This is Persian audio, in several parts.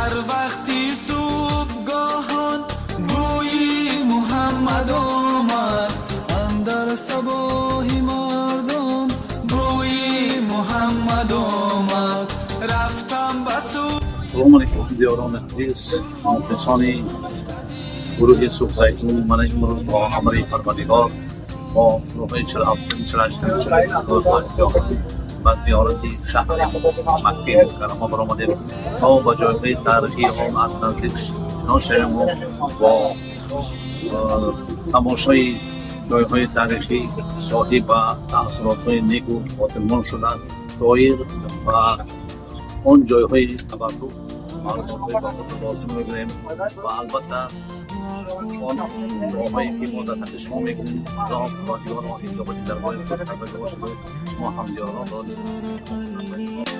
در وقتی صبحگاهان بوی محمد آمد، اندر صباحی مردان بوی محمد آمد. رفتم بسو سلام علیکم دیاران عزیز، محافظان گروه صبح زیتون. من امروز با امر پروردگار با روح 48 و زیارت شهر مکه مکرمه برآمدیم تا با جایهای تاریخی آن از نزدیک آشنا شویم و با تماشای جایهای تاریخی صاحب و تأثیرات‌های نیک و خاطرمان شده دایر و آن جایهای تبرک معلومات‌های لازم می‌گیریم و البته آن راه‌هایی که ما در تحت شما می‌کنیم راه و دیوار آن اینجا باید در باید تبرک باشد و شما هم دیاران را نیست.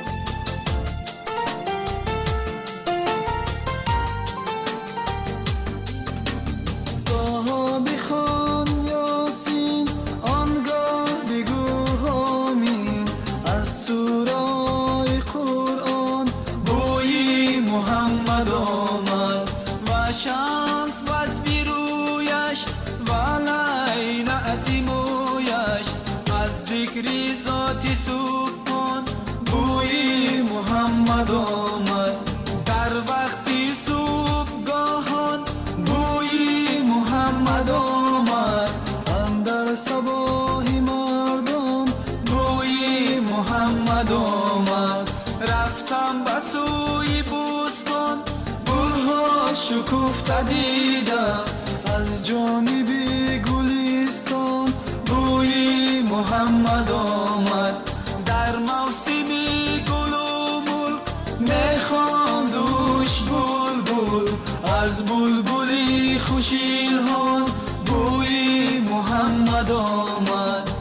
بخوان یاسین آنگاه بگو آمین، از سورای قرآن بوی محمد آمد و شمس و از بیرویش و لینعت مویش، از ذکر ذات سبحان بوی محمد آمد. در وقتی صبحگاهان بوی محمد آمد، اندر صباحی مردان بوی محمد آمد. رفتم به سوی بوستان، گلها شکفته دیدم، از جانب گلستان بوی محمد آمد. در موسم گل و ملک میخواندوش بلبل، از بلبلی خوش الحان بوی محمد آمد.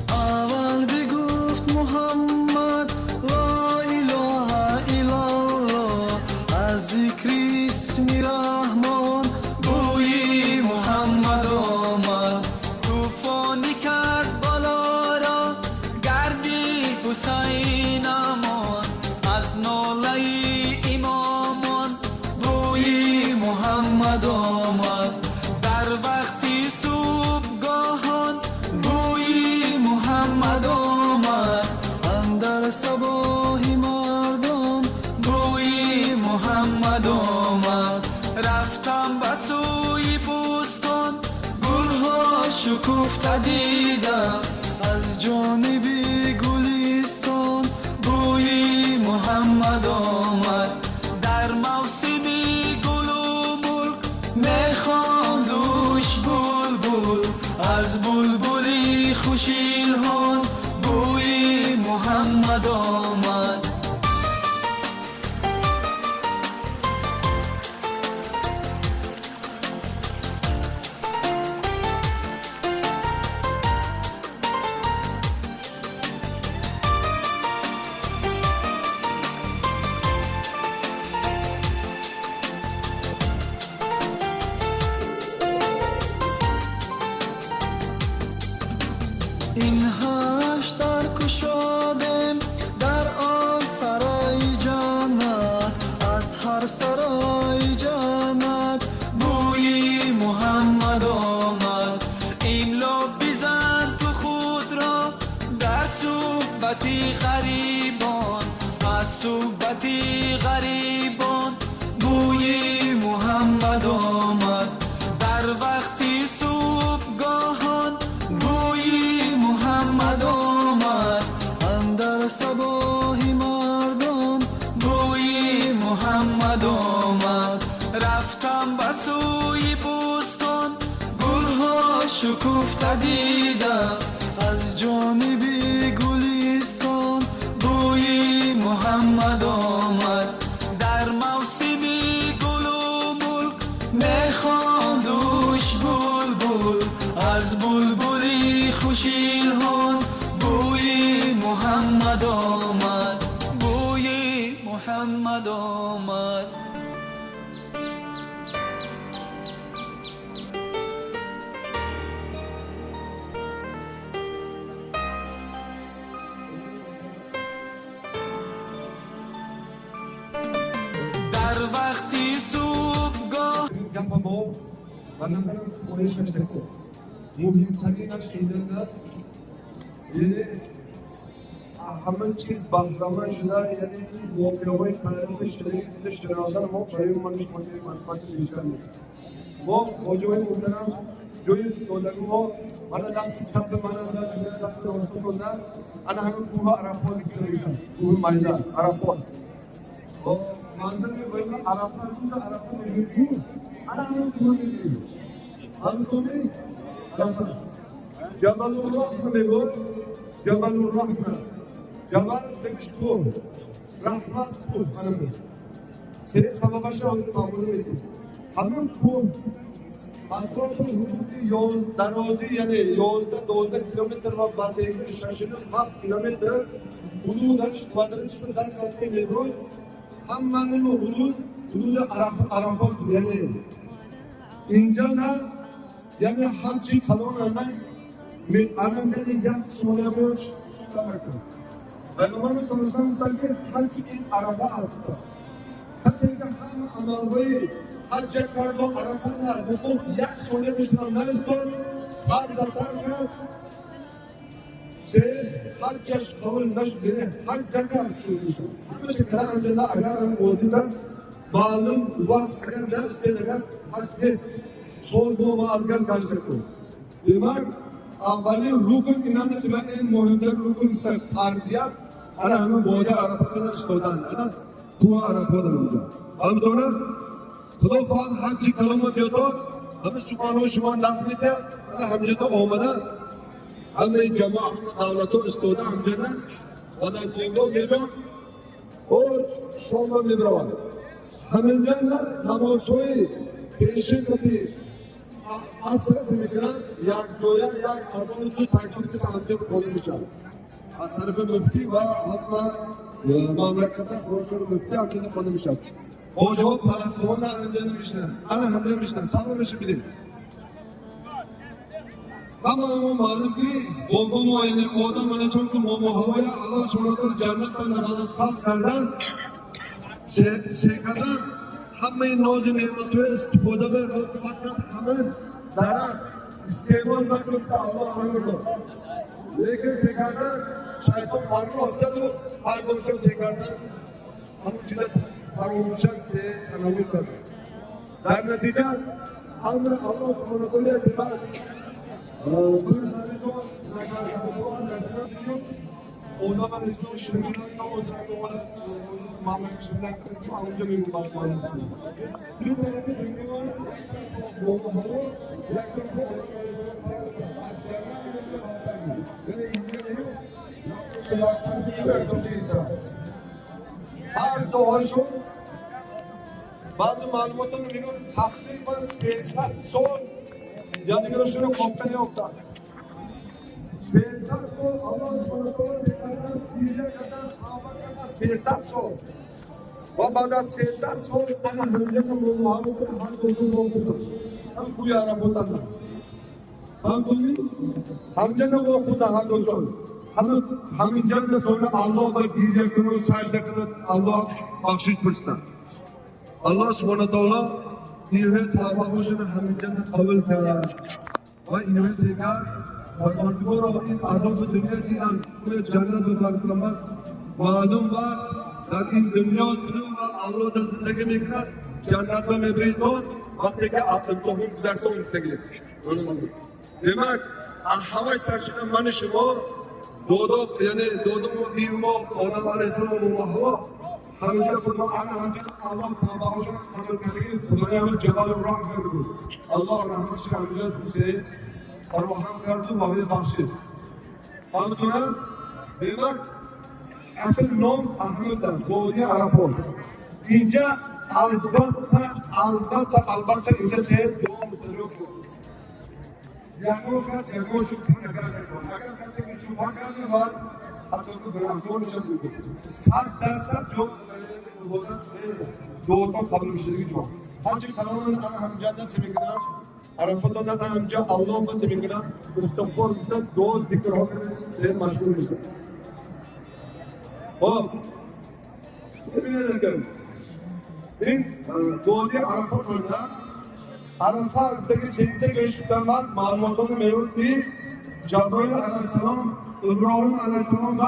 اول بگفت محمد لا اله الا الله، از ذکر اسم رحمان بوی محمد آمد. طوفانی کرد بالا را گردی حسین امان، از ناله امامان بوی محمد آمد. در وقتی صبحگاهان بوی محمد آمد، اندر صباحی مردان بوی محمد آمد. رفتم به سوی بوستان، گلها شکفته دیدم، از جانب گلستان بوی محمد آمد. در موسم گل و ملک میخواندوش بلبل، از بلبلی خوش الحان بوی محمد آمد. این هاش در کشادم در آن سرای جنت، از هر سرای جنت بوی محمد آمد. املا بزن تو خود را در صحبت غریبان، از صحبت غریبان بوی محمد آمد. در وقتی صبحگاهان بوی محمد آمد، اندر صباحی مردان بوی محمد آمد. رفتم به سوی بوستان، گلها شکفته دیدم، از جانب گلستان بوی محمد آمد. در موسم گل و ملک میخواندوش بلبل، آمد در وقتی صبحگاه گپ ما و نظرم خواهشش نکن مهمترینش اینه یعنی همه چیز بهره‌مند شده یعنی واقعه‌های تاریخی شده چیز شناختن ما برای منش منفعت بیشتر نیست ما واجبای محترم جوی استادگی ما حالا دست چپ من از شده دست راست کنده انا همه کوه عرفات که میگن کوه میدان عرفات منظر میگویم عرفات میگیم انا همه کوه میگیم هم تو می عرفات جبل الرحمه میگو جبل الرحمه جبل تکش کوه رحمت کوه من میگم سه سببش هم تعامل میگیم همون کوه اطراف حدود درازی یعنی 11 کیلومتر و وسیعی 67 کیلومتر حدودش کوادراتش رو زن کاتفه میگوید هم معنی حدود عرفات یعنی اینجا نه یعنی هرچی کلون همه الان کسی یک سوانه بیوش کمکن پیغمبر صلی الله علیه و آله که هرچی این عرفه هست کسی که هم عملهای حج کرد و عرفه در حقوق یک سوانه بسیار نایستان هر زرطر کرد سه حجش قبول نشده حج دکر سوری شد همشه که انجام اگر هم موجودن معلوم وقت اگر دست اگر حج نیست سول دو مازگر گشت کن دیگر اولی رکن اینان است و این مهمتر رکن فرضیت انا همه باید عرفات را استودن انا تو عرفات را همونطوره خدا خواهد حجی کلمه بیاتا همه سبحانه و شما نفت میده انا همجا آمده همه جماع همه دولتو استوده همجا نه و در جنگو میبین و شما میبروند همینجا نمازهای پیشی کتی اصلا میکنن یک دویا یک آدم تو تاکید که همجا کنه میشن از طرف مفتی و همه مملکت روشن مفتی همجا کنه میشن اوجو پلاتفرم در اینجا نمیشنن انا همجا میشنن سببش بینیم اما معلوم که بابا ما این آدم منشون که ما هوای الله سبحانه و تعالی جنت و نماز خلق کردن کردن همه ناز نعمت‌های استفاده بر فقط همه دارن استعمال نکنه که الله همه لیکن کردن شیطان مارو هست و هر دوشو کردن همون چیز فراموشن سے تناول کرد در نتیجه امر الله سبحانه و تعالی اتفاق اونا من اسم شمیران تا اونا مامان شمیران که اونجا میمون باید هر دوهاشون بعض معلوماتون میگن تقریبا 300 سال یادگیرشون رو گفته نیافتن 300 سال الله سبحانه و تعالی کردن سیره کردن آمد کردن 300 سال و بعد از 300 سال من همجا که محمد هر دوشون موجود هم کوی عرفات هم هم کنید همجا که موجود هر دوشون همین جنگ sonra Allah da giriye kırıyor, secde kırıyor, Allah bahşiş kırsın. Allah subhanahu ta'ala diye tavahuşunu همین جنگ قبول کرد و اینوه سیگر پروردگار را این عذاب دنیا دیدن توی جنت و درکلمت معلوم و در این دنیا کنون و Allah da زندگی میکند جنت و میبریدون وقتی که امتحان گذرتون میتگید demek havay سرشن من شما دودو یعنی دودو بیرما اولاد الاسلام و محوا همینجا فرما آن همینجا الله تبارک و تعالی کرده خدای هم جبال الرحمه بود الله رحمتش همینجا دوسته فراهم کرد و باقی بخشید همینطور بیمار اصل نام احمد است بودی عرفات اینجا البته اینجا سه دو متروک یکو کس یکو شو کنه اگر کسی که شما کرده باید حتی که برانکون شد 100% جو بودن دوتا قبل میشدگی جو هرچی کلان انا همجا دست میکنن عرفات انا همجا الله بس میکنن استغفار میکنن دو ذکر ها سه مشهور میشن خب ببینید که این دوزی عرفات انا عرفات تکی سیده گشتن بعد معلوماتون میرون که جبرائیل علیه السلام ابراهیم علیه السلام و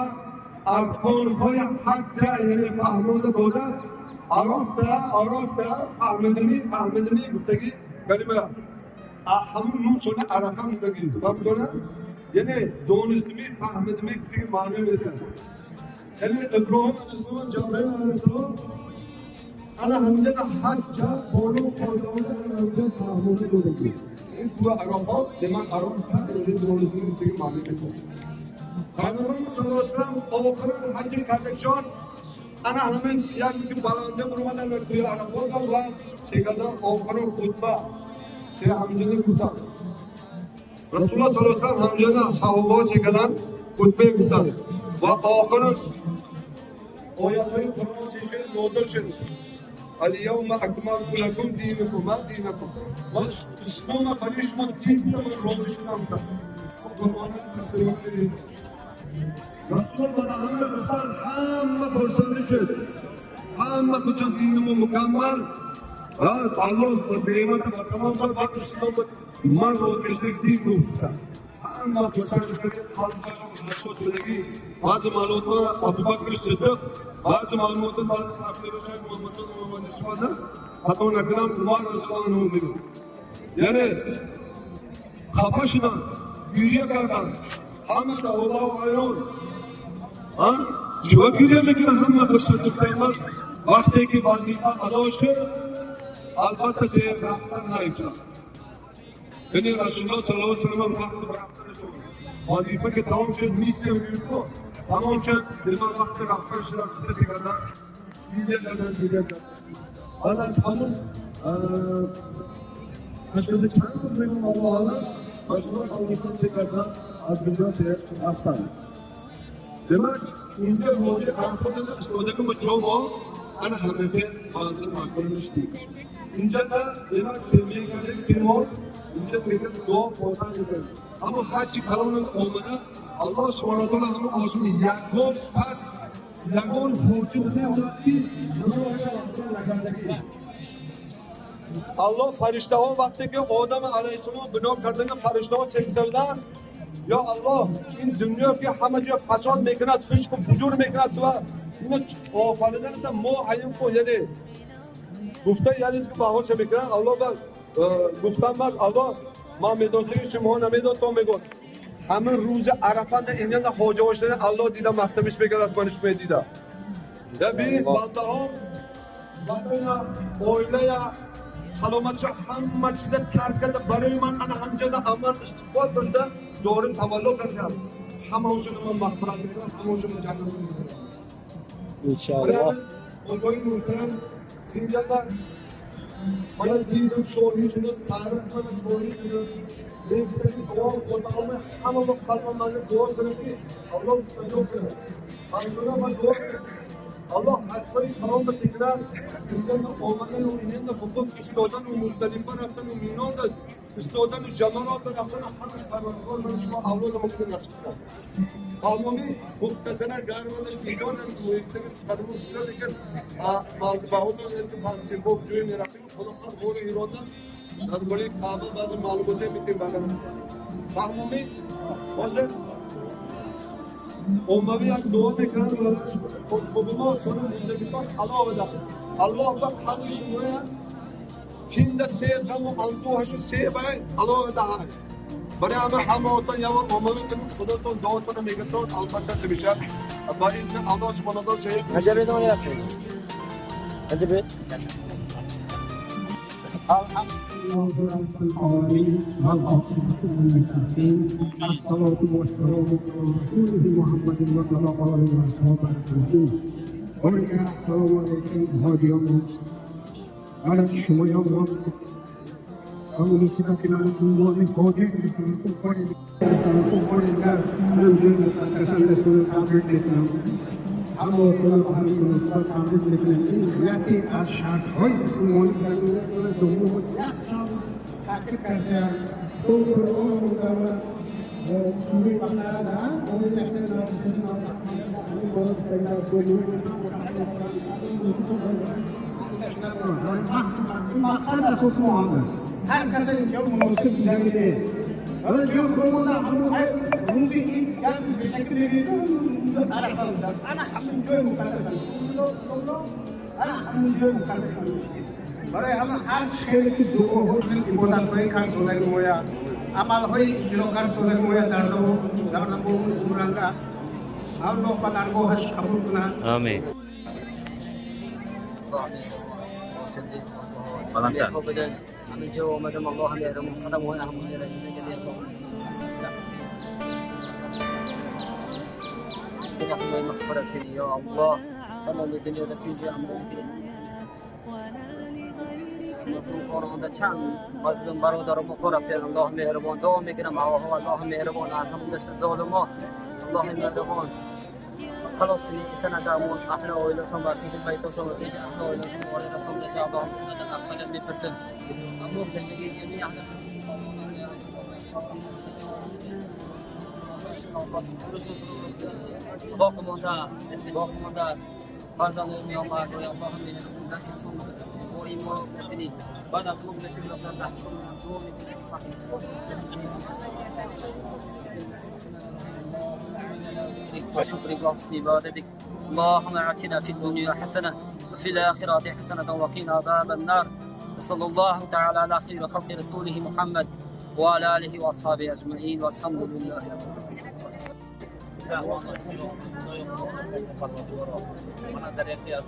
ارکان‌های حج یعنی فهمانده بوده عرفته فهمیدمی گفتگی کلمه همون نون سونه عرفه گفتگی فهمیدونه یعنی دونستمی فهمیدمی گفتگی معنی میده یعنی ابراهیم علیه السلام جبرائیل علیه السلام انا همینجا حج بانو قادمانده همینجا فهمانده بوده این کوه عرفات demek عرفه یعنی دونستمی گفتگی معنی میده Peygamberimiz sallallahu aleyhi ve sellem Avukar'ın hacı kardeşler ana hemen yalnız ki balanda durmadan ötüyor Arafat ve şeykadan Avukar'ın kutba şey Hamza'nın kutar Resulullah sallallahu aleyhi ve sellem Hamza'nın sahabı şeykadan kutbeye kutar ve Avukar'ın oyatayı Kur'an seçer nozul şerif Al-yevme akmaltu lekum dinakum ma dinakum ve İslam'a karışma din rozul İslam'da Kur'an'ın sırrını Rasulullah hamma ko'rsatishi hamma qachon dinimiz mukammal Alloh ne'mati va tamom va islomda man o'zbekistonlik din bu hamma ko'rsatishi qalbidagi ba'zi ma'lumotlar Abu Bakr Siddiq ba'zi ma'lumotlar ba'zi tafsirlar Muhammad hatto nakram Umar roziyallohu anhu ya'ni qafashidan yuriga qargan hammasi Alloh ayron Cevap yürüyemek hamma ko'rsatuvlar vaqtdagi vazifa adoshi albatta sevgidan hayotda. Ya'ni Rasululloh sallallohu alayhi vasallam vaqti vazifaga davom etib missiya yuribdi. Tamom uchun demak vaqtda rafqashlar sigirda videolardan tegadi. Ana hamon ashunda chand bo'lgan Allohni Rasululloh sallallohu alayhi vasallam tegadi azbillah aftan. Demek ince rozi Arfat'ın istodaki bu çoğu ana hareketi bazı makbulmuş değil. İnce de demek sevmeye kadar sevmor, ince tekrar dua portan yapıyor. Ama hacı kalanın olmadı Allah subhanahu wa ta'ala hamı olsun yakon pas, yakon borcu ki Allah farishtalar vaqtdagi Odam alayhissalom bino qilgan farishtalar sektorda Ya Allah, in dünya ki hamaca fasad mekanat, fışk fujur mekanat va ina ofaridan mo ayım ko yani gufta yaliz ki baho se mekanat Allah va guftan bak Allah ma medosti shimo namedo to megon hamın ruzi Arafat'da inyanda hoca başladı Allah dida mahtamış mekan asmanış medida ya bir bandahom bandana oylaya salomatcha hamma chiza tarkada barayman ana hamjada aman istighfar qilsa zo'ri tavallud qilsam hamma o'shani men mag'firat qilaman hamma o'shani jannatga qilaman inshaalloh o'to'yin muhtaram dinlarda mana dinning sho'rishini tarix bilan sho'rishini lekin duo o'tolmay hamma qalbimizga duo qilibki Alloh sanjoq qiladi Alloh duo Allah asfali tamam da tekrar dünyada olmadan o inanla hukuk istodan o Muzdalifa raftan o Mina'da istodan o Cemarat'ta raftan o Hakkı Parmakor Manışma Avlo da mıkıdır nasip kılar. Almami muhtasana garmada şiidan o muhtasana sıkarımı tutarken Bahudan eski fansi bu cüyün yarattık kulaklar böyle İran'dan böyle Kabe bazı malumatı bitir bakalım. Almami bazen Ommaviy dua ekran olarak bundan sonra dinledikten Allah'a Allah bak hangi şuraya kimde sevgam o antuhaşı sevay Allah'a da hay. Bari ama hamautan yavar ommaviy kan kudaton dağıtana megaton albatta sevişer. Ama izne Allah subhanahu wa ta'ala Acaba ne yapıyor? Acaba الصلاة والسلام على رسوله محمد وعلى آله وصحبه أجمعين. السلام عليكم هاديان على الشمال أول سكاكين على الله هادي أمر كل محمد مصطفى عبد المكين يأتي أشهر هاي سمون كانوا يدومون يأتي كذا توفر أمور دوا سوري بحالة ويجعلنا ما خلى خصومه هل كسر يوم موسم دايره اليوم كلنا ممكن يسكن بشكل أنا حمل جوي مكلفا أنا حمل جوي مكلفا برای همه هر خیلی که دو هستن که بودن توی کار سوزن مویا اما هایی جلو کار سوزن مویا دارو بورانگا هم لو پنارگو هش خبرتنا آمین Palangkan. Kami jauh madam Allah ya Rabb khatam wa ahmad ya Rabb ya Allah مغفرة يا الله تمام الدنيا تجي عمرك قرآن ده چند مظلوم برادر مخالف الله مهربان دعا میکنم الله مهربان ارحم دست ظالما الله مهربان خلاص کنی سندمون اهل اویلشون بر پیش بیتشون بر پیش اهل اویلشون وارد رسول نشه الله مهربان میپرسن امور دستگی جمعی اهل باقمانده فرزند میامد و الله مهربان در اسلام و ایمان نکنی بعد از اون نشید رفتن تحقیق دعا میکنه صحیح وشكرك وحسن عبادتك اللهم آتنا في الدنيا حسنة وفي الآخرة حسنة وقنا عذاب النار صلى الله تعالى على خير خلق رسوله محمد وعلى آله وأصحابه أجمعين والحمد لله رب Mana dari yang dia